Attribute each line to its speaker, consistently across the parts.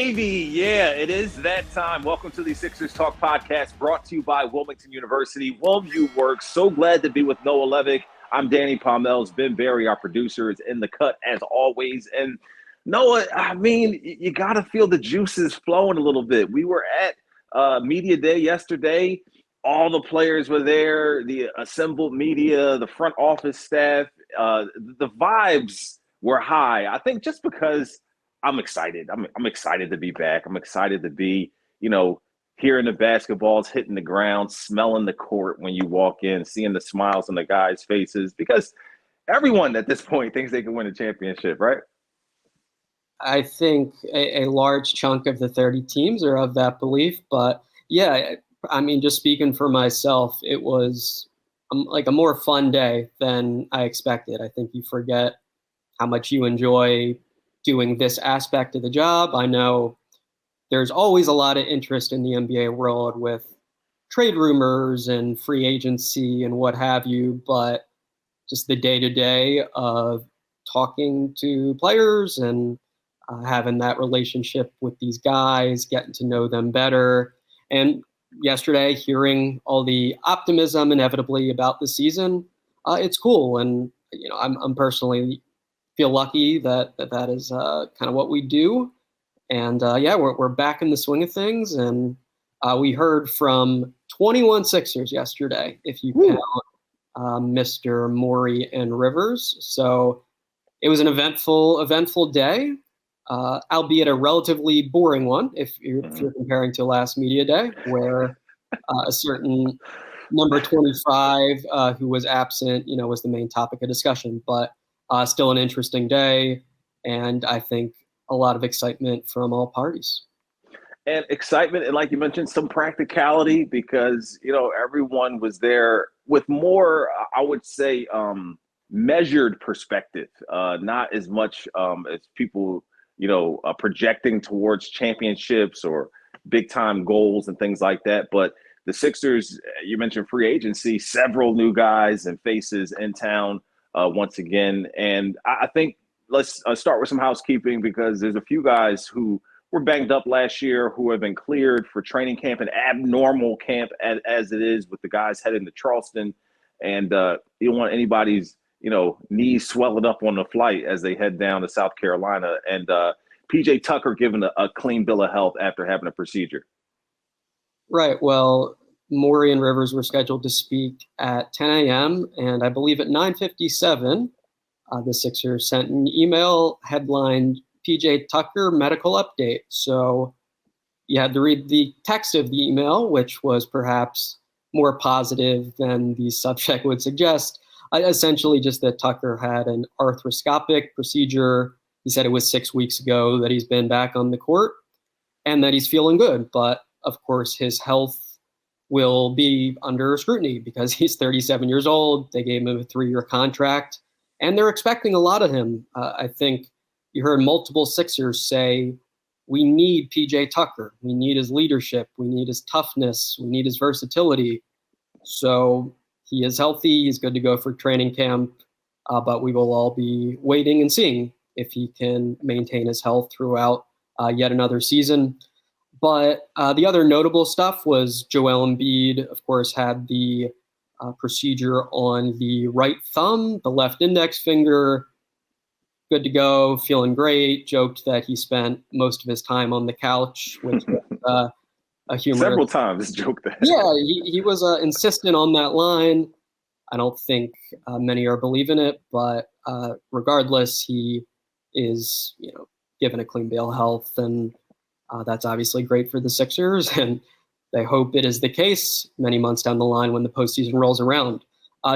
Speaker 1: baby. Yeah, it is that time. Welcome to the Sixers Talk podcast brought to you by Wilmington University. You work. So glad to be with Noah Levick. I'm Danny Pommells. Ben Berry, our producer, is in the cut as always. And Noah, I mean, you got to feel the juices flowing a little bit. We were at Media Day yesterday. All the players were there, the assembled media, the front office staff. The vibes were high. I think just because I'm excited. I'm excited to be back. I'm excited to be, hearing the basketballs hitting the ground, smelling the court when you walk in, seeing the smiles on the guys' faces, because everyone at this point thinks they can win a championship, right?
Speaker 2: I think a large chunk of the 30 teams are of that belief. But yeah, I mean, just speaking for myself, it was like a more fun day than I expected. I think you forget how much you enjoy doing this aspect of the job. I know there's always a lot of interest in the NBA world with trade rumors and free agency and what have you, but just the day-to-day of talking to players and having that relationship with these guys, getting to know them better. And yesterday, hearing all the optimism inevitably about the season, it's cool. And, I'm personally feel lucky that is kind of what we do. And we're back in the swing of things. And we heard from 21 Sixers yesterday, if you count Mr. Morey and Rivers. So it was an eventful day, albeit a relatively boring one if you're comparing to last media day, where a certain number 25 who was absent, was the main topic of discussion. But still an interesting day, and I think a lot of excitement from all parties.
Speaker 1: And excitement, and like you mentioned, some practicality, because, everyone was there with more, I would say, measured perspective, not as much as people, projecting towards championships or big-time goals and things like that. But the Sixers, you mentioned free agency, several new guys and faces in town once again. And I think let's start with some housekeeping, because there's a few guys who were banged up last year who have been cleared for training camp, an abnormal camp as it is, with the guys heading to Charleston. And you don't want anybody's, knees swelling up on the flight as they head down to South Carolina. And PJ Tucker given a clean bill of health after having a procedure.
Speaker 2: Right. Well, Morey and Rivers were scheduled to speak at 10 a.m. And I believe at 9:57, the Sixers sent an email headlined PJ Tucker medical update. So you had to read the text of the email, which was perhaps more positive than the subject would suggest. Essentially just that Tucker had an arthroscopic procedure. He said it was 6 weeks ago that he's been back on the court and that he's feeling good. But of course, his health will be under scrutiny because he's 37 years old. They gave him a 3-year contract, and they're expecting a lot of him. I think you heard multiple Sixers say, we need PJ Tucker. We need his leadership. We need his toughness. We need his versatility. So he is healthy. He's good to go for training camp, but we will all be waiting and seeing if he can maintain his health throughout yet another season. But the other notable stuff was Joel Embiid, of course, had the procedure on the right thumb, the left index finger, good to go, feeling great, joked that he spent most of his time on the couch, which was a humorous.
Speaker 1: Several times joked that.
Speaker 2: Yeah, he was insistent on that line. I don't think many are believing it, but regardless, he is, given a clean bill of health, and that's obviously great for the Sixers, and they hope it is the case many months down the line when the postseason rolls around.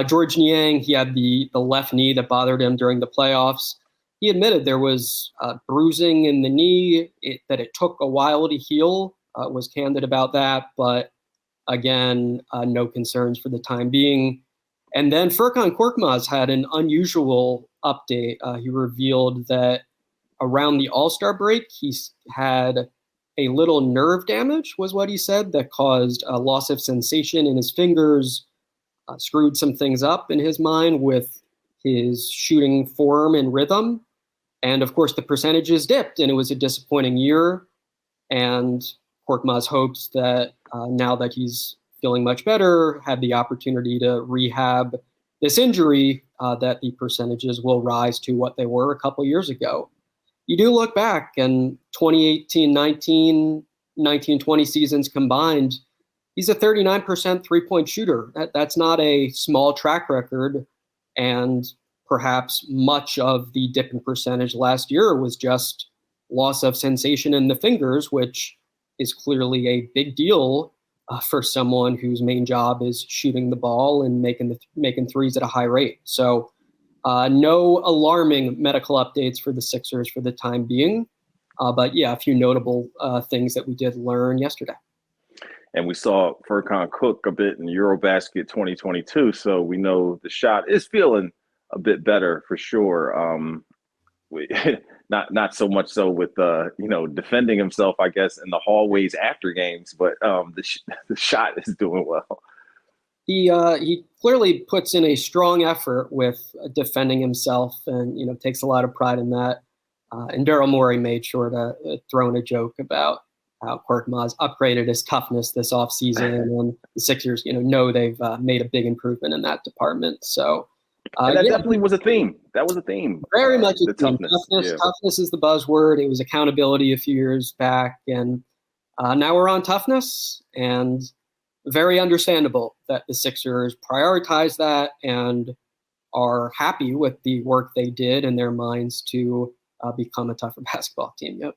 Speaker 2: George Niang, he had the left knee that bothered him during the playoffs. He admitted there was bruising in the knee, that it took a while to heal, was candid about that, but again, no concerns for the time being. And then Furkan Korkmaz had an unusual update. He revealed that around the All-Star break, he had a little nerve damage, was what he said, that caused a loss of sensation in his fingers, screwed some things up in his mind with his shooting form and rhythm. And of course, the percentages dipped, and it was a disappointing year. And Korkmaz hopes that now that he's feeling much better, had the opportunity to rehab this injury, that the percentages will rise to what they were a couple years ago. You do look back, and 2018-19, 19-20 seasons combined, he's a 39% three-point shooter. That's not a small track record, and perhaps much of the dip in percentage last year was just loss of sensation in the fingers, which is clearly a big deal for someone whose main job is shooting the ball and making threes at a high rate. So no alarming medical updates for the Sixers for the time being. But yeah, a few notable things that we did learn yesterday.
Speaker 1: And we saw Furkan Cook a bit in Eurobasket 2022, so we know the shot is feeling a bit better for sure. Not so much so with defending himself, I guess, in the hallways after games, but the shot is doing well.
Speaker 2: He clearly puts in a strong effort with defending himself, and takes a lot of pride in that. And Daryl Morey made sure to throw in a joke about how Korkmaz upgraded his toughness this offseason, and the Sixers, know they've made a big improvement in that department. So
Speaker 1: and that definitely was a theme. That was a theme.
Speaker 2: Very much a theme.
Speaker 1: Toughness.
Speaker 2: Toughness is the buzzword. It was accountability a few years back, and now we're on toughness. And very understandable that the Sixers prioritize that and are happy with the work they did in their minds to become a tougher basketball team. Yep.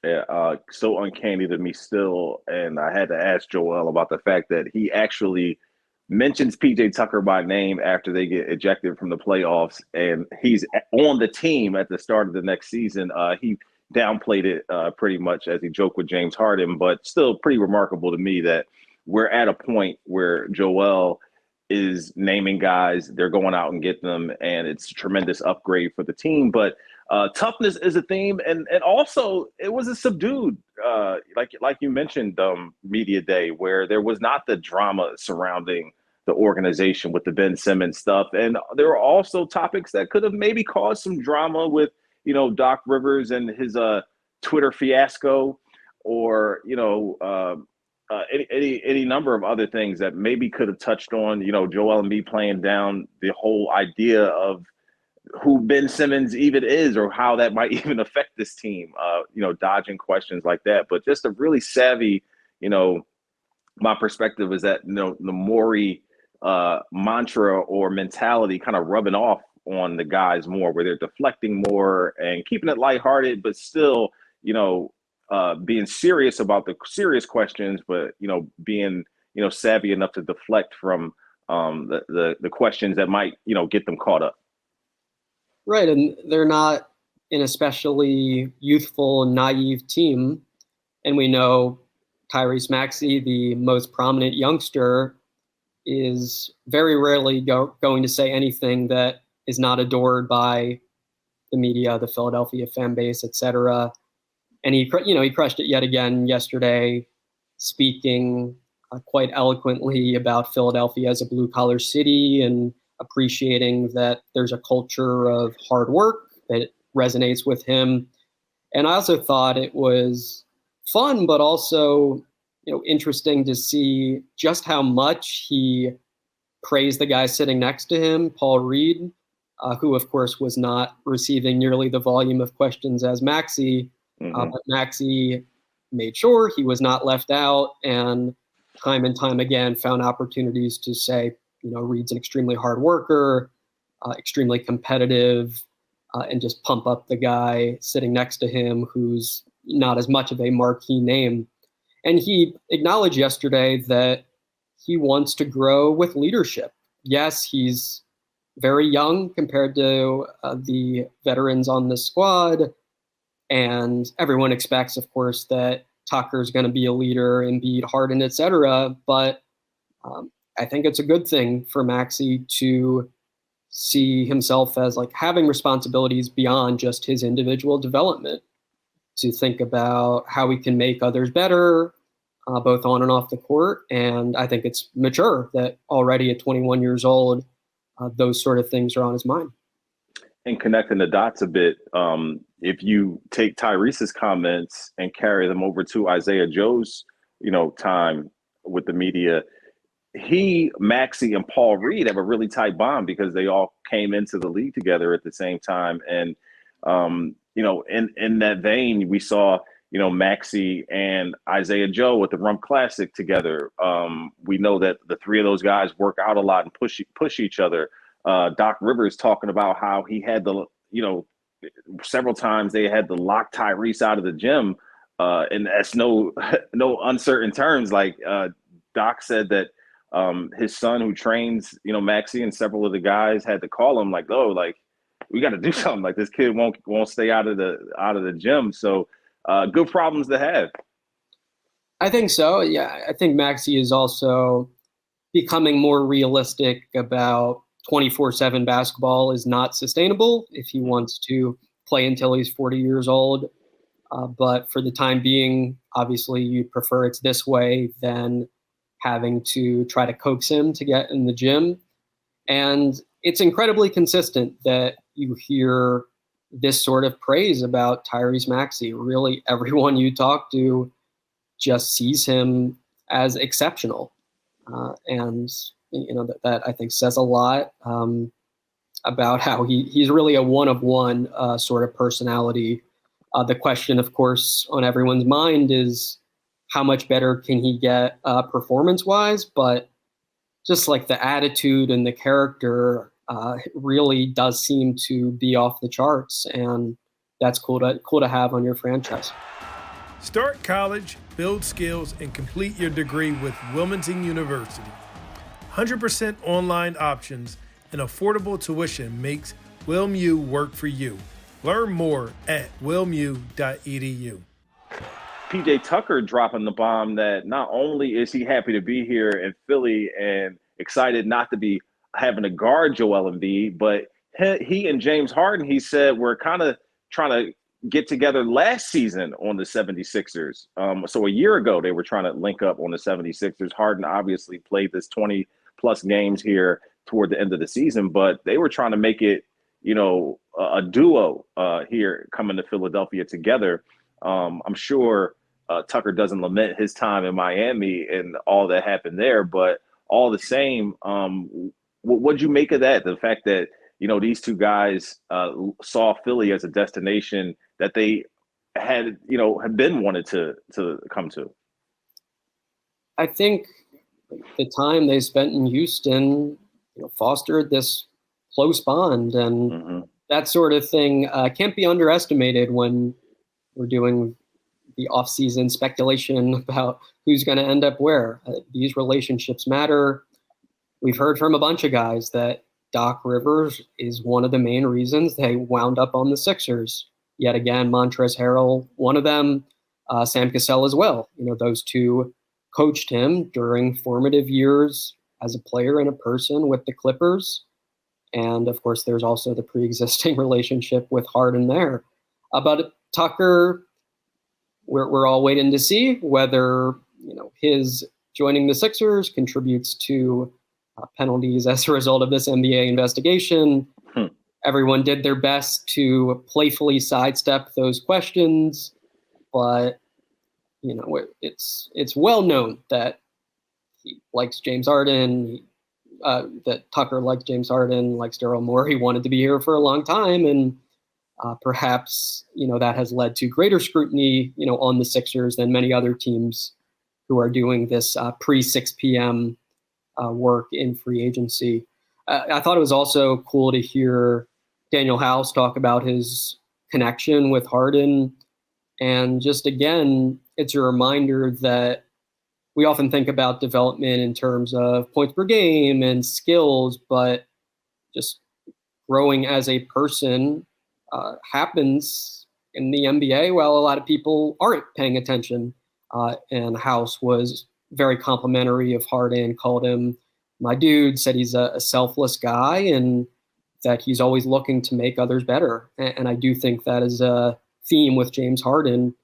Speaker 1: Yeah, so uncanny to me still. And I had to ask Joel about the fact that he actually mentions PJ Tucker by name after they get ejected from the playoffs, and he's on the team at the start of the next season. He downplayed it pretty much as he joked with James Harden, but still pretty remarkable to me that we're at a point where Joel is naming guys, they're going out and get them, and it's a tremendous upgrade for the team. But toughness is a theme, and also it was a subdued, like you mentioned, media day where there was not the drama surrounding the organization with the Ben Simmons stuff, and there were also topics that could have maybe caused some drama with Doc Rivers and his Twitter fiasco, or any number of other things that maybe could have touched on Joel Embiid playing down the whole idea of who Ben Simmons even is, or how that might even affect this team, dodging questions like that. But just a really savvy, my perspective is that, the Morey mantra or mentality kind of rubbing off on the guys more, where they're deflecting more and keeping it lighthearted, but still, being serious about the serious questions, but, being, savvy enough to deflect from the questions that might, get them caught up.
Speaker 2: Right, and they're not an especially youthful, naive team. And we know Tyrese Maxey, the most prominent youngster, is very rarely going to say anything that is not adored by the media, the Philadelphia fan base, etc. And he crushed it yet again yesterday, speaking quite eloquently about Philadelphia as a blue-collar city and appreciating that there's a culture of hard work that resonates with him. And I also thought it was fun, but also, interesting to see just how much he praised the guy sitting next to him, Paul Reed, who, of course, was not receiving nearly the volume of questions as Maxey. But Maxey made sure he was not left out, and time again found opportunities to say, Reed's an extremely hard worker, extremely competitive, and just pump up the guy sitting next to him who's not as much of a marquee name. And he acknowledged yesterday that he wants to grow with leadership. Yes, he's very young compared to the veterans on the squad, and everyone expects, of course, that Tucker's going to be a leader, Embiid, Harden, etc. But I think it's a good thing for Maxey to see himself as having responsibilities beyond just his individual development, to think about how he can make others better, both on and off the court. And I think it's mature that already at 21 years old, those sort of things are on his mind.
Speaker 1: And connecting the dots a bit, if you take Tyrese's comments and carry them over to Isaiah Joe's, time with the media, Maxey, and Paul Reed have a really tight bond because they all came into the league together at the same time. And, in that vein, we saw, Maxey and Isaiah Joe at the Rump Classic together. We know that the three of those guys work out a lot and push each other. Doc Rivers talking about how he had several times they had to lock Tyrese out of the gym. And that's no uncertain terms. Like Doc said that his son, who trains, Maxey, and several of the guys had to call him like, "Oh, like we got to do something. Like this kid won't stay out of the gym." So good problems to have.
Speaker 2: I think so. Yeah, I think Maxey is also becoming more realistic about 24/7 basketball is not sustainable if he wants to play until he's 40 years old. But for the time being, obviously, you prefer it's this way than having to try to coax him to get in the gym. And it's incredibly consistent that you hear this sort of praise about Tyrese Maxey. Really, everyone you talk to just sees him as exceptional. And that I think says a lot about how he's really a one-of-one sort of personality. The question, of course, on everyone's mind is how much better can he get performance-wise? But just like the attitude and the character really does seem to be off the charts, and that's cool to have on your franchise.
Speaker 3: Start college, build skills, and complete your degree with Wilmington University. 100% online options and affordable tuition makes WilMU work for you. Learn more at wilmu.edu.
Speaker 1: PJ Tucker dropping the bomb that not only is he happy to be here in Philly and excited not to be having to guard Joel Embiid, but he and James Harden, he said, were kind of trying to get together last season on the 76ers. So a year ago, they were trying to link up on the 76ers. Harden obviously played this 20-plus games here toward the end of the season, but they were trying to make it, a duo here coming to Philadelphia together. I'm sure Tucker doesn't lament his time in Miami and all that happened there, but all the same, what'd you make of that? The fact that, these two guys saw Philly as a destination that they had been wanted to come to.
Speaker 2: I think the time they spent in Houston fostered this close bond, and that sort of thing can't be underestimated when we're doing the off-season speculation about who's going to end up where. These relationships matter. We've heard from a bunch of guys that Doc Rivers is one of the main reasons they wound up on the Sixers. Yet again, Montrezl Harrell, one of them, Sam Cassell as well. Those two coached him during formative years as a player and a person with the Clippers. And of course, there's also the pre-existing relationship with Harden there. But Tucker, we're all waiting to see whether his joining the Sixers contributes to penalties as a result of this NBA investigation. Everyone did their best to playfully sidestep those questions, but it's well known that he likes James Harden. That Tucker likes James Harden, likes Daryl Morey, wanted to be here for a long time, and perhaps that has led to greater scrutiny on the Sixers than many other teams who are doing this pre-6 p.m. Work in free agency. I thought it was also cool to hear Daniel House talk about his connection with Harden, and just again, it's a reminder that we often think about development in terms of points per game and skills, but just growing as a person happens in the NBA while a lot of people aren't paying attention. And House was very complimentary of Harden, called him my dude, said he's a selfless guy and that he's always looking to make others better. And I do think that is a theme with James Harden.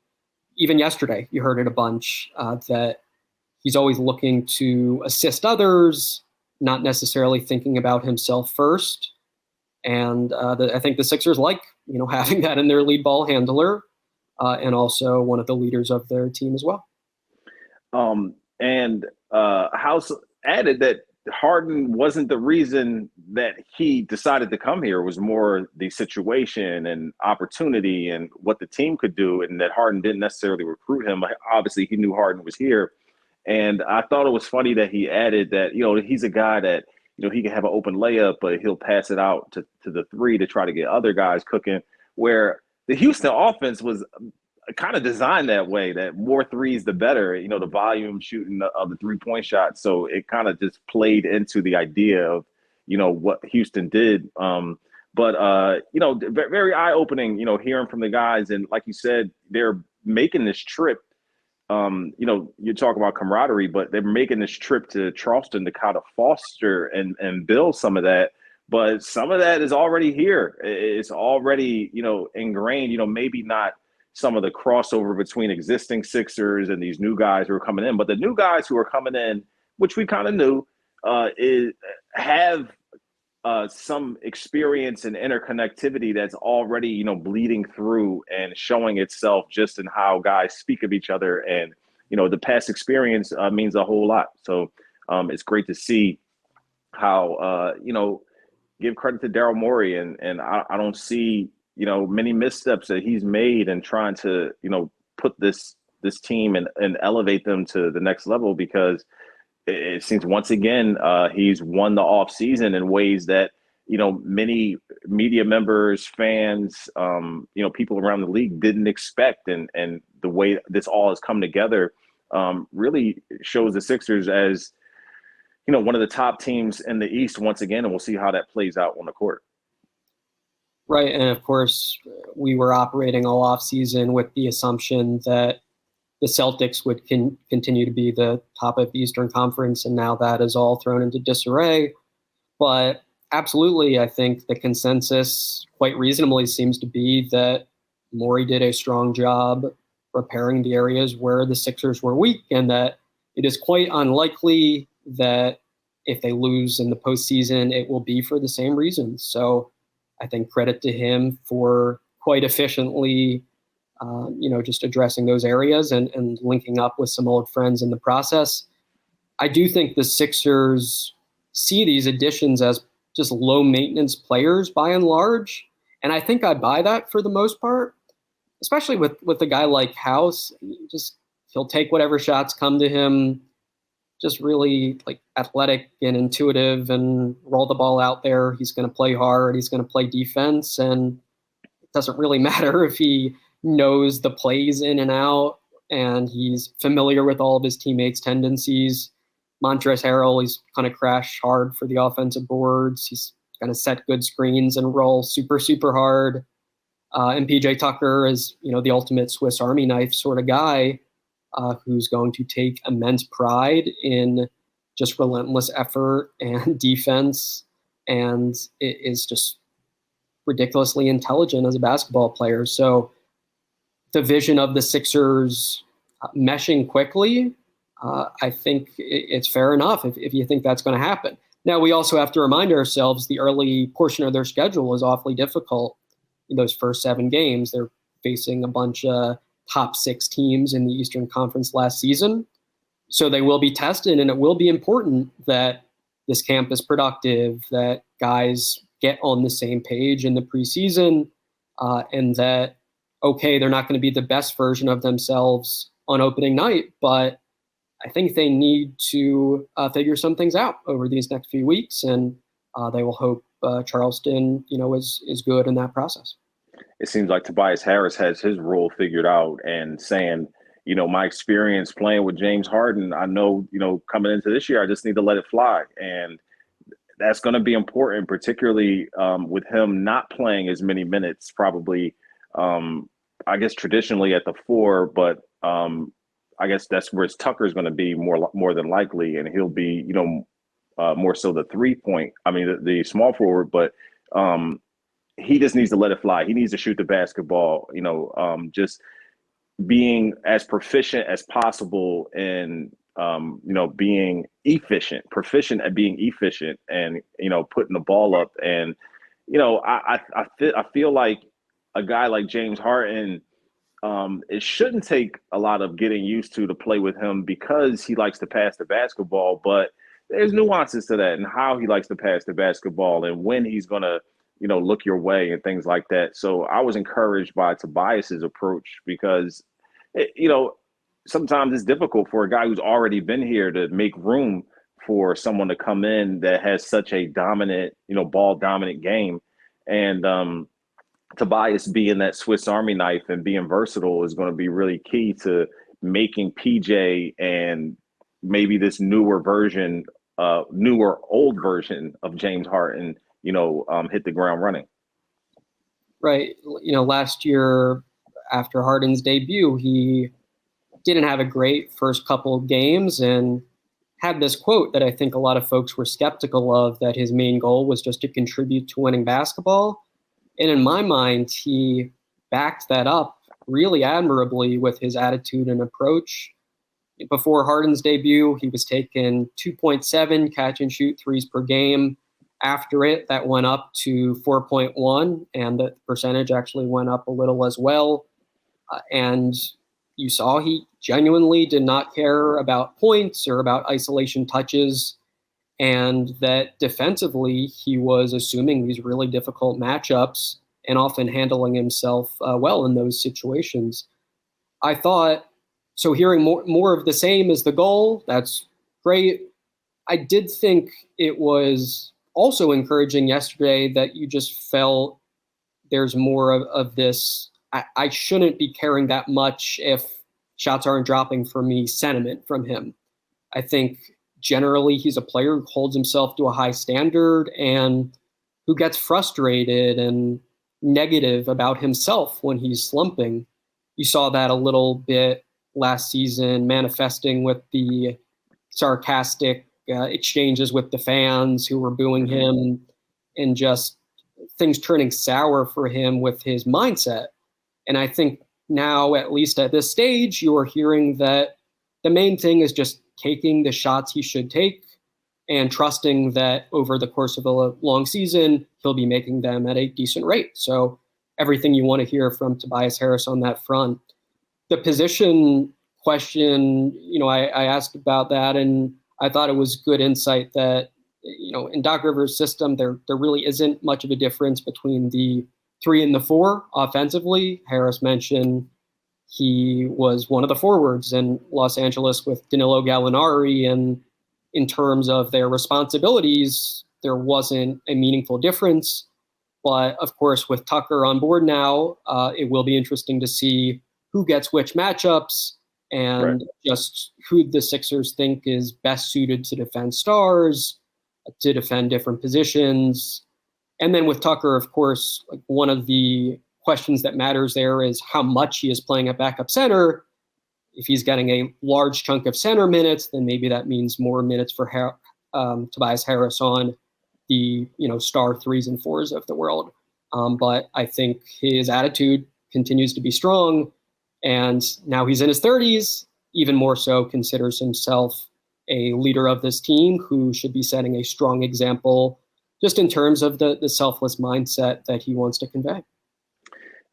Speaker 2: Even yesterday, you heard it a bunch, that he's always looking to assist others, not necessarily thinking about himself first. And I think the Sixers like, having that in their lead ball handler and also one of the leaders of their team as well.
Speaker 1: And House added that Harden wasn't the reason that he decided to come here. It was more the situation and opportunity and what the team could do, and that Harden didn't necessarily recruit him. Obviously, he knew Harden was here. And I thought it was funny that he added that, he's a guy that, he can have an open layup, but he'll pass it out to the three to try to get other guys cooking, where the Houston offense was kind of designed that way, that more threes, the better, the volume shooting of the 3-point shot. So it kind of just played into the idea of, what Houston did. But very eye-opening, hearing from the guys. And like you said, they're making this trip. You talk about camaraderie, but they're making this trip to Charleston to kind of foster and build some of that. But some of that is already here. It's already, ingrained, maybe not some of the crossover between existing Sixers and these new guys who are coming in. But the new guys who are coming in, which we kind of knew, have some experience and interconnectivity that's already, bleeding through and showing itself just in how guys speak of each other. And, the past experience means a whole lot. So it's great to see how, give credit to Daryl Morey. And I don't see, many missteps that he's made in trying to, put this team and elevate them to the next level, because it seems once again he's won the off season in ways that, many media members, fans, people around the league didn't expect. And the way this all has come together really shows the Sixers as, one of the top teams in the East once again, and we'll see how that plays out on the court.
Speaker 2: Right. And of course, we were operating all off season with the assumption that the Celtics would continue to be the top of the Eastern Conference, and now that is all thrown into disarray. But absolutely, I think the consensus quite reasonably seems to be that Morey did a strong job repairing the areas where the Sixers were weak, and that it is quite unlikely that if they lose in the postseason, it will be for the same reasons. So I think credit to him for quite efficiently just addressing those areas and linking up with some old friends in the process. I do think the Sixers see these additions as just low maintenance players by and large. And I think I buy that for the most part, especially with a guy like House. He'll take whatever shots come to him, just really like athletic and intuitive, and roll the ball out there. He's going to play hard. He's going to play defense. And it doesn't really matter if he knows the plays in and out, and he's familiar with all of his teammates' tendencies. Montrezl Harrell, he's kind of crash hard for the offensive boards. He's going to set good screens and roll super, super hard. And PJ Tucker is, the ultimate Swiss Army knife sort of guy who's going to take immense pride in just relentless effort and defense, and it is just ridiculously intelligent as a basketball player. So the vision of the Sixers meshing quickly, I think it's fair enough if you think that's going to happen. Now, we also have to remind ourselves the early portion of their schedule is awfully difficult. In those first 7 games, they're facing a bunch of top 6 teams in the Eastern Conference last season. So they will be tested, and it will be important that this camp is productive, that guys get on the same page in the preseason, and that, okay, they're not going to be the best version of themselves on opening night, but I think they need to figure some things out over these next few weeks, and they will hope Charleston, is good in that process.
Speaker 1: It seems like Tobias Harris has his role figured out and saying, my experience playing with James Harden, I know, coming into this year, I just need to let it fly. And that's going to be important, particularly with him not playing as many minutes, probably, I guess, traditionally at the 4, but I guess that's where Tucker's going to be more than likely. And he'll be, more so the 3-point, the small forward, but he just needs to let it fly. He needs to shoot the basketball, just being as proficient as possible and, being proficient at being efficient and, putting the ball up. And, I feel like a guy like James Harden, it shouldn't take a lot of getting used to play with him because he likes to pass the basketball. But there's nuances to that and how he likes to pass the basketball and when he's going to, look your way and things like that. So I was encouraged by Tobias's approach because, sometimes it's difficult for a guy who's already been here to make room for someone to come in that has such a dominant, ball dominant game. And Tobias being that Swiss Army knife and being versatile is going to be really key to making PJ and maybe this newer old version of James Harden, hit the ground running.
Speaker 2: Right. Last year after Harden's debut, he didn't have a great first couple of games and had this quote that I think a lot of folks were skeptical of, that his main goal was just to contribute to winning basketball. And in my mind, he backed that up really admirably with his attitude and approach. Before Harden's debut, he was taking 2.7 catch and shoot threes per game. After it, that went up to 4.1, and the percentage actually went up a little as well. And you saw he genuinely did not care about points or about isolation touches, and that defensively he was assuming these really difficult matchups and often handling himself well in those situations. I thought, so hearing more of the same is the goal. That's great. I did think it was also encouraging yesterday that you just felt there's more of this, I shouldn't be caring that much if shots aren't dropping for me sentiment from him. I think generally he's a player who holds himself to a high standard and who gets frustrated and negative about himself when he's slumping. You saw that a little bit last season, manifesting with the sarcastic exchanges with the fans who were booing him and just things turning sour for him with his mindset. And I think now, at least at this stage, you're hearing that the main thing is just taking the shots he should take and trusting that over the course of a long season, he'll be making them at a decent rate. So everything you want to hear from Tobias Harris on that front. The position question, I asked about that, and I thought it was good insight that, in Doc Rivers' system, there really isn't much of a difference between the 3 and the 4 offensively. Harris mentioned he was one of the forwards in Los Angeles with Danilo Gallinari, and in terms of their responsibilities, there wasn't a meaningful difference. But of course, with Tucker on board now, it will be interesting to see who gets which matchups and just who the Sixers think is best suited to defend stars, to defend different positions. And then with Tucker, of course, like one of the questions that matters there is how much he is playing at backup center. If he's getting a large chunk of center minutes, then maybe that means more minutes for Tobias Harris on the star 3s and 4s of the world. But I think his attitude continues to be strong. And now he's in his 30s, even more so considers himself a leader of this team who should be setting a strong example just in terms of the selfless mindset that he wants to convey.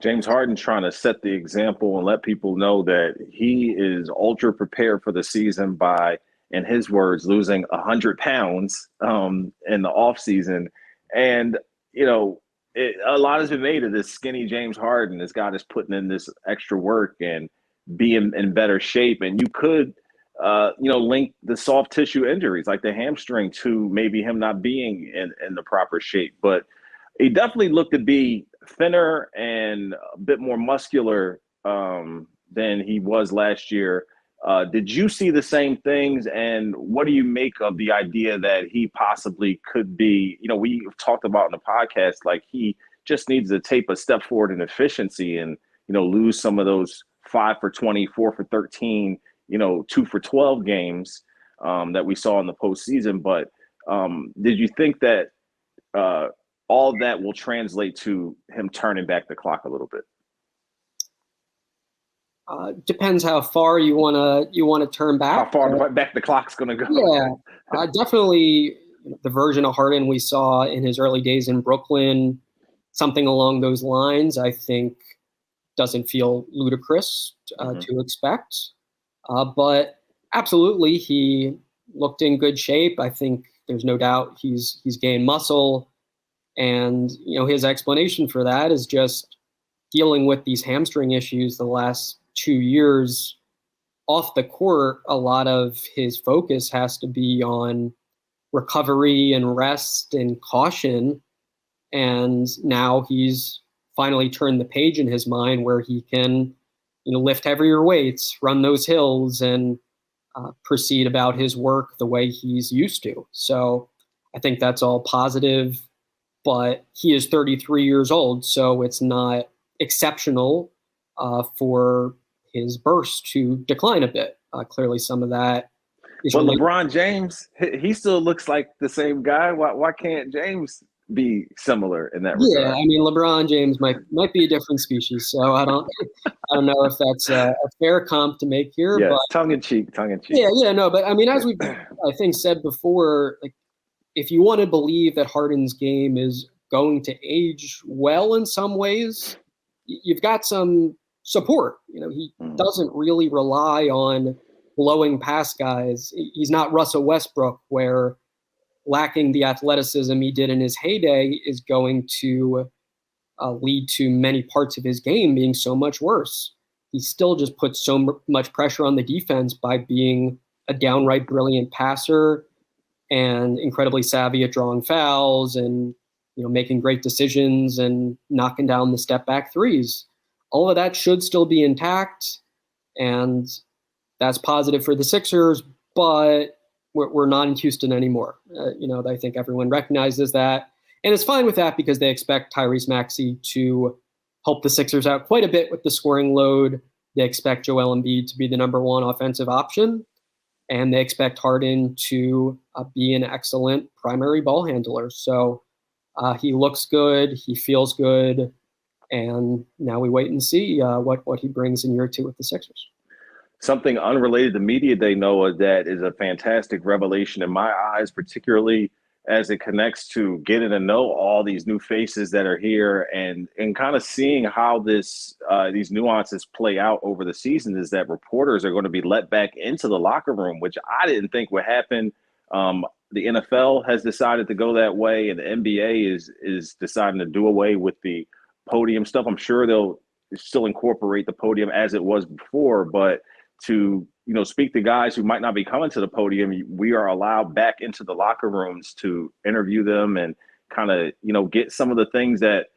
Speaker 1: James Harden's trying to set the example and let people know that he is ultra prepared for the season by, in his words, losing 100 pounds in the offseason. And, a lot has been made of this skinny James Harden. This guy is putting in this extra work and being in better shape. And you could, link the soft tissue injuries like the hamstring to maybe him not being in the proper shape. But he definitely looked to be thinner and a bit more muscular than he was last year. Did you see the same things? And what do you make of the idea that he possibly could be, we've talked about in the podcast, like he just needs to take a step forward in efficiency and, lose some of those 5 for 20, 4 for 13, 2 for 12 games that we saw in the postseason. But did you think that all of that will translate to him turning back the clock a little bit?
Speaker 2: Depends how far you want to turn back.
Speaker 1: How far back the clock's going to go?
Speaker 2: Yeah, definitely. the version of Harden we saw in his early days in Brooklyn, something along those lines, I think doesn't feel ludicrous to expect. But absolutely, he looked in good shape. I think there's no doubt he's gained muscle. And, his explanation for that is just dealing with these hamstring issues the last 2 years. Off the court, a lot of his focus has to be on recovery and rest and caution. And now he's finally turned the page in his mind where he can, lift heavier weights, run those hills, and proceed about his work the way he's used to. So I think that's all positive, but he is 33 years old, so it's not exceptional for his burst to decline a bit. Clearly some of that is
Speaker 1: But LeBron James, he still looks like the same guy. Why can't James be similar in that regard?
Speaker 2: Yeah, I mean, LeBron James might be a different species, so I don't know if that's a fair comp to make here.
Speaker 1: Yes,
Speaker 2: but
Speaker 1: tongue in cheek.
Speaker 2: Yeah, no, but I mean, as we've I think said before, like, if you want to believe that Harden's game is going to age well in some ways, you've got some support. He doesn't really rely on blowing past guys. He's not Russell Westbrook, where lacking the athleticism he did in his heyday is going to lead to many parts of his game being so much worse. He still just puts so much pressure on the defense by being a downright brilliant passer and incredibly savvy at drawing fouls and making great decisions and knocking down the step back threes. All of that should still be intact, and that's positive for the Sixers, but we're not in Houston anymore. I think everyone recognizes that, and it's fine with that because they expect Tyrese Maxey to help the Sixers out quite a bit with the scoring load. They expect Joel Embiid to be the number one offensive option, and they expect Harden to be an excellent primary ball handler. So he looks good, he feels good, and now we wait and see what he brings in year two with the Sixers.
Speaker 1: Something unrelated to Media Day, Noah, that is a fantastic revelation in my eyes, particularly as it connects to getting to know all these new faces that are here and kind of seeing how these nuances play out over the season, is that reporters are going to be let back into the locker room, which I didn't think would happen. The NFL has decided to go that way, and the NBA is deciding to do away with the podium stuff. I'm sure they'll still incorporate the podium as it was before, but to speak to guys who might not be coming to the podium, we are allowed back into the locker rooms to interview them and kind of get some of the things that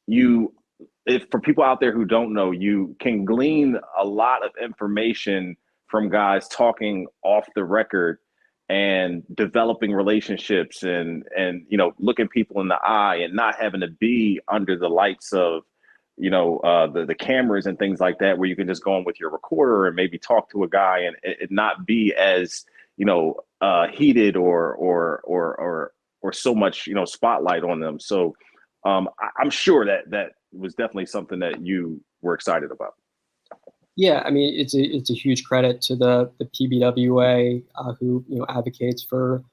Speaker 1: if for people out there who don't know, you can glean a lot of information from guys talking off the record and developing relationships and looking people in the eye and not having to be under the lights of the cameras and things like that, where you can just go in with your recorder and maybe talk to a guy and it not be as heated or so much spotlight on them. So I'm sure that was definitely something that you were excited about.
Speaker 2: Yeah, I mean, it's a huge credit to the PBWA who advocates for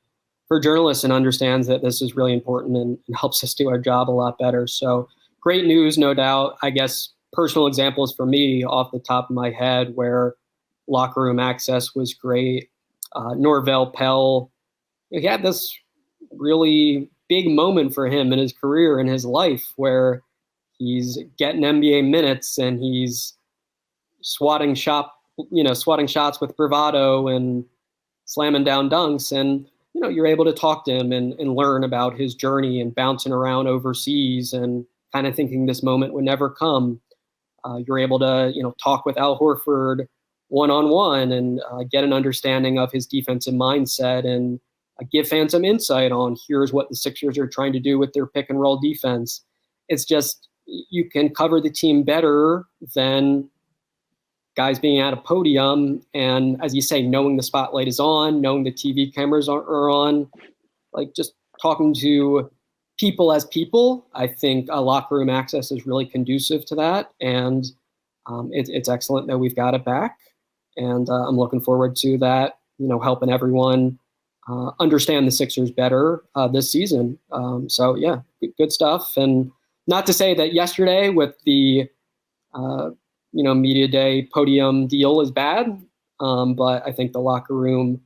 Speaker 2: journalists and understands that this is really important and helps us do our job a lot better. So great news, no doubt. I guess personal examples for me off the top of my head where locker room access was great. Norvell Pell, he had this really big moment for him in his career, in his life, where he's getting NBA minutes and he's swatting shots with bravado and slamming down dunks. And, you're able to talk to him and learn about his journey and bouncing around overseas and kind of thinking this moment would never come. You're able to, talk with Al Horford one-on-one and get an understanding of his defensive mindset and give fans some insight on here's what the Sixers are trying to do with their pick and roll defense. It's just, you can cover the team better than guys being at a podium. And as you say, knowing the spotlight is on, knowing the TV cameras are on, like just talking to people as people, I think locker room access is really conducive to that. And it's excellent that we've got it back. And I'm looking forward to that, helping everyone understand the Sixers better this season. So yeah, good stuff. And not to say that yesterday with the media day podium deal is bad, but I think the locker room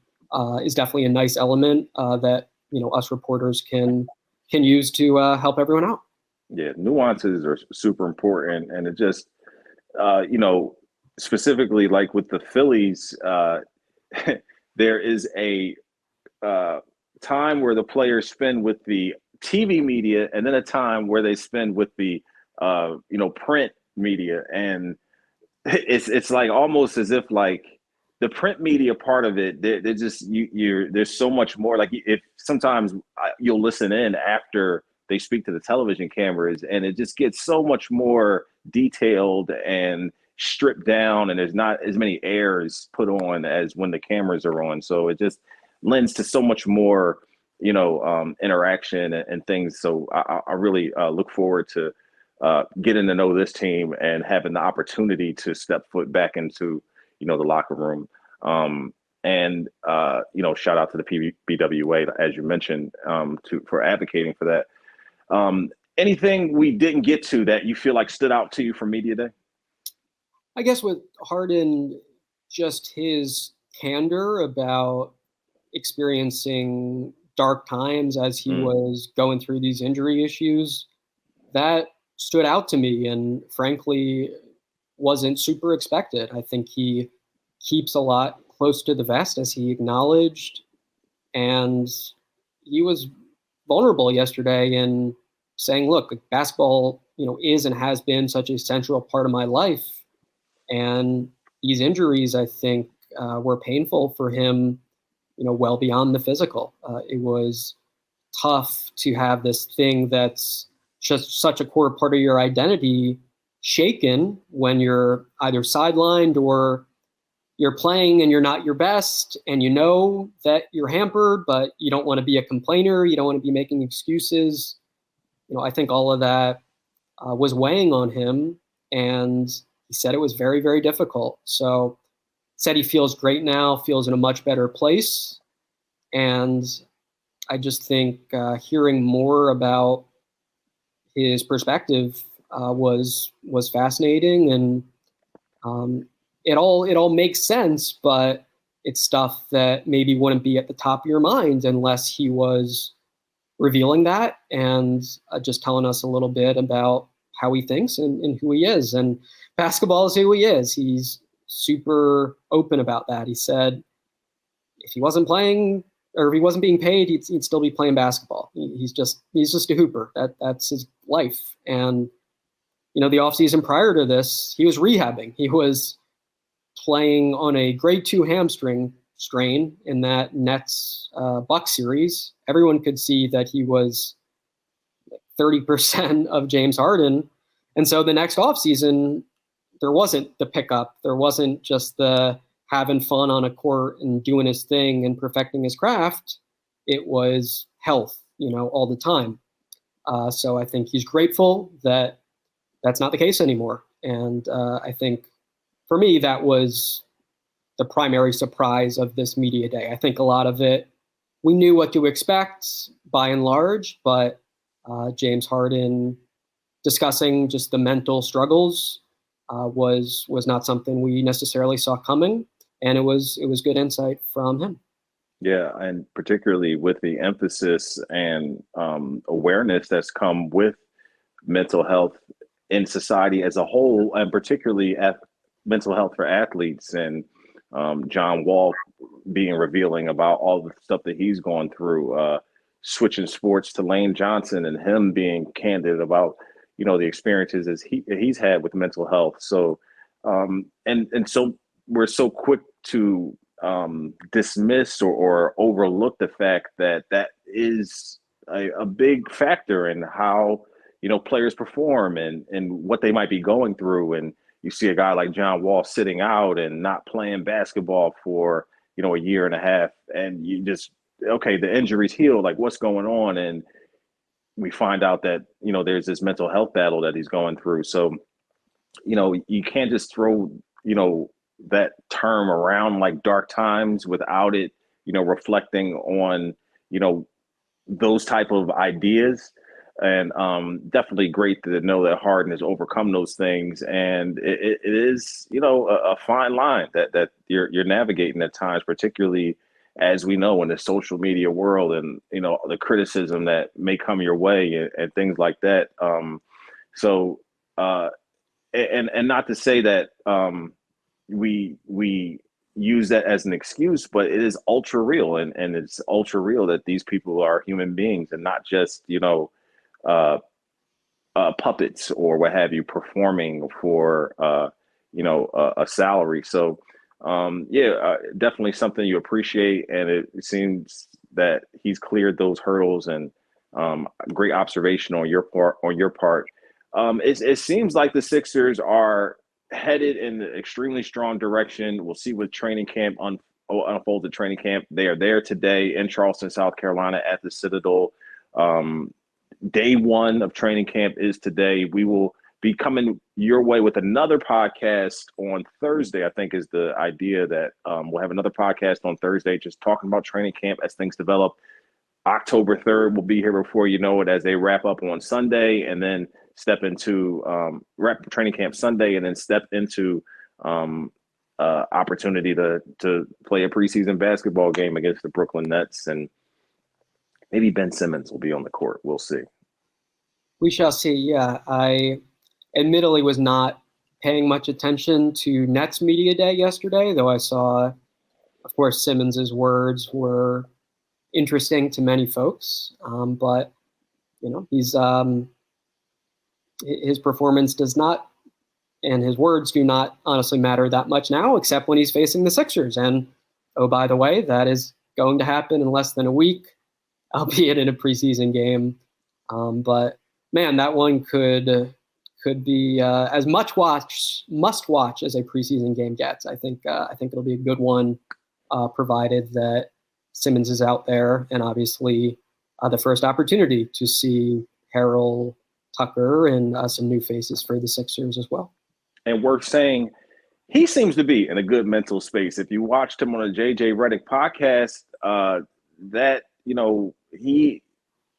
Speaker 2: is definitely a nice element that us reporters can use to help everyone out.
Speaker 1: Yeah, nuances are super important, and it just specifically like with the Phillies, there is a time where the players spend with the TV media, and then a time where they spend with the print media, and it's like almost as if like the print media part of it, they're just there's so much more. Like if sometimes you'll listen in after they speak to the television cameras, and it just gets so much more detailed and stripped down, and there's not as many airs put on as when the cameras are on. So it just lends to so much more, interaction and things. So I really look forward to getting to know this team and having the opportunity to step foot back into, the locker room. And shout out to the PBWA, as you mentioned, for advocating for that. Anything we didn't get to that you feel like stood out to you from Media Day?
Speaker 2: I guess with Harden, just his candor about experiencing dark times as he was going through these injury issues, that stood out to me and frankly wasn't super expected. I think he keeps a lot close to the vest, as he acknowledged, and he was vulnerable yesterday in saying, look, basketball, is and has been such a central part of my life, and these injuries, I think, were painful for him, well beyond the physical. It was tough to have this thing that's just such a core part of your identity shaken when you're either sidelined or you're playing and you're not your best, and that you're hampered, but you don't want to be a complainer. You don't want to be making excuses. I think all of that was weighing on him, and he said it was very, very difficult. So said he feels great now, feels in a much better place. And I just think hearing more about his perspective was fascinating, and it all makes sense, but it's stuff that maybe wouldn't be at the top of your mind unless he was revealing that and just telling us a little bit about how he thinks and who he is. And basketball is who he is. He's super open about that. He said if he wasn't playing or if he wasn't being paid, he'd still be playing basketball. He's just a hooper. That's his life. And the offseason prior to this, he was rehabbing. He was playing on a grade 2 hamstring strain in that Nets Bucks series. Everyone could see that he was 30% of James Harden. And so the next offseason, there wasn't the pickup. There wasn't just the having fun on a court and doing his thing and perfecting his craft. It was health, all the time. So I think he's grateful that that's not the case anymore. And I think for me, that was the primary surprise of this media day. I think a lot of it, we knew what to expect by and large, but James Harden discussing just the mental struggles was not something we necessarily saw coming, and it was good insight from him.
Speaker 1: Yeah, and particularly with the emphasis and awareness that's come with mental health in society as a whole, and particularly at mental health for athletes, and John Wall being revealing about all the stuff that he's gone through, switching sports to Lane Johnson, and him being candid about the experiences as he's had with mental health. So and so we're so quick to dismiss or overlook the fact that is a big factor in how players perform and what they might be going through. And you see a guy like John Wall sitting out and not playing basketball for a year and a half, and you just, okay, the injury's healed, like what's going on? And we find out that there's this mental health battle that he's going through. So you can't just throw that term around like dark times without it reflecting on, those type of ideas. And definitely great to know that Harden has overcome those things. And it is, a fine line that you're navigating at times, particularly as we know in the social media world and, the criticism that may come your way and things like that. So, and not to say that we use that as an excuse, but it is ultra real, and it's ultra real that these people are human beings and not just puppets or what have you performing for a salary. So definitely something you appreciate, and it seems that he's cleared those hurdles, and great observation on your part. It seems like the Sixers are headed in an extremely strong direction. We'll see what training camp unfolds at training camp. They are there today in Charleston, South Carolina at the Citadel. Day one of training camp is today. We will be coming your way with another podcast on Thursday. I think is the idea that we'll have another podcast on Thursday, just talking about training camp as things develop. October 3rd will be here before you know it, as they wrap up on Sunday, and then step into wrap training camp Sunday, and then step into opportunity to play a preseason basketball game against the Brooklyn Nets, and maybe Ben Simmons will be on the court. We'll see.
Speaker 2: We shall see. Yeah, I admittedly was not paying much attention to Nets Media Day yesterday, though I saw, of course, Simmons's words were interesting to many folks. But he's his performance does not, and his words do not honestly matter that much now, except when he's facing the Sixers. And oh, by the way, that is going to happen in less than a week, albeit in a preseason game. But man, that one could be as must watch as a preseason game gets. I think it'll be a good one, provided that Simmons is out there, and obviously the first opportunity to see Harrell, Tucker, and some new faces for the Sixers as well.
Speaker 1: And worth saying, he seems to be in a good mental space. If you watched him on a JJ Redick podcast, that he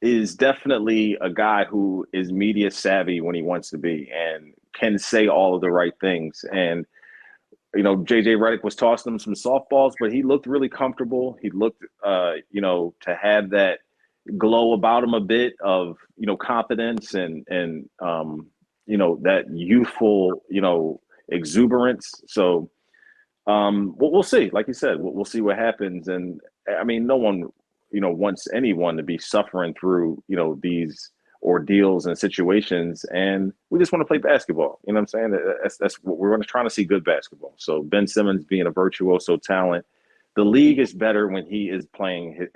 Speaker 1: is definitely a guy who is media savvy when he wants to be and can say all of the right things. And JJ Redick was tossing him some softballs, but he looked really comfortable. He looked, to have that glow about him a bit of, confidence and that youthful, exuberance. So we'll see. Like you said, we'll see what happens. And I mean, no one, wants anyone to be suffering through, these ordeals and situations. And we just want to play basketball. You know what I'm saying? That's what we're trying to see, good basketball. So Ben Simmons being a virtuoso talent, the league is better when he is playing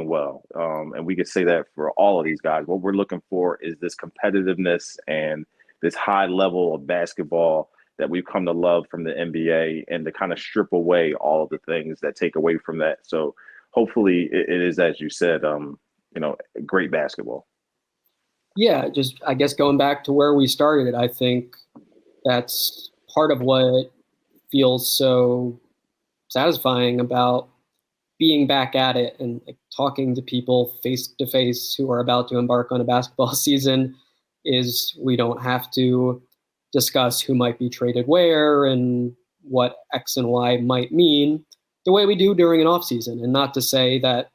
Speaker 1: well. And we could say that for all of these guys. What we're looking for is this competitiveness and this high level of basketball that we've come to love from the NBA, and to kind of strip away all of the things that take away from that. So hopefully it is, as you said, great basketball.
Speaker 2: Yeah, just I guess going back to where we started, I think that's part of what feels so satisfying about being back at it and talking to people face to face who are about to embark on a basketball season, is we don't have to discuss who might be traded where and what X and Y might mean the way we do during an off season. And not to say that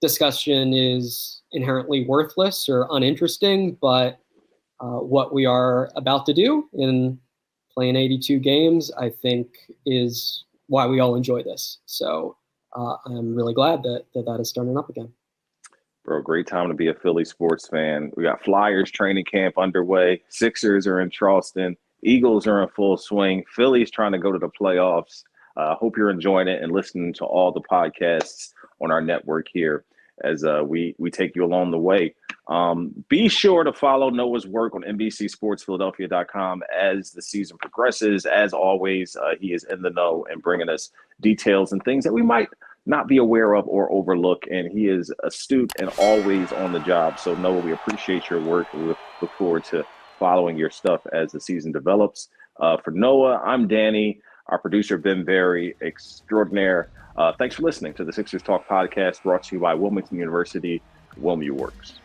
Speaker 2: discussion is inherently worthless or uninteresting, but what we are about to do in playing 82 games, I think, is why we all enjoy this. So I'm really glad that is starting up again.
Speaker 1: Bro, great time to be a Philly sports fan. We got Flyers training camp underway. Sixers are in Charleston. Eagles are in full swing. Philly's trying to go to the playoffs. Hope you're enjoying it and listening to all the podcasts on our network here as we take you along the way. Be sure to follow Noah's work on NBCSportsPhiladelphia.com as the season progresses. As always, he is in the know and bringing us details and things that we might not be aware of or overlook. And he is astute and always on the job. So Noah, we appreciate your work. We look forward to following your stuff as the season develops. For Noah, I'm Danny. our producer, Ben Berry, extraordinaire. Thanks for listening to the Sixers Talk podcast, brought to you by Wilmington University. WilMU Works.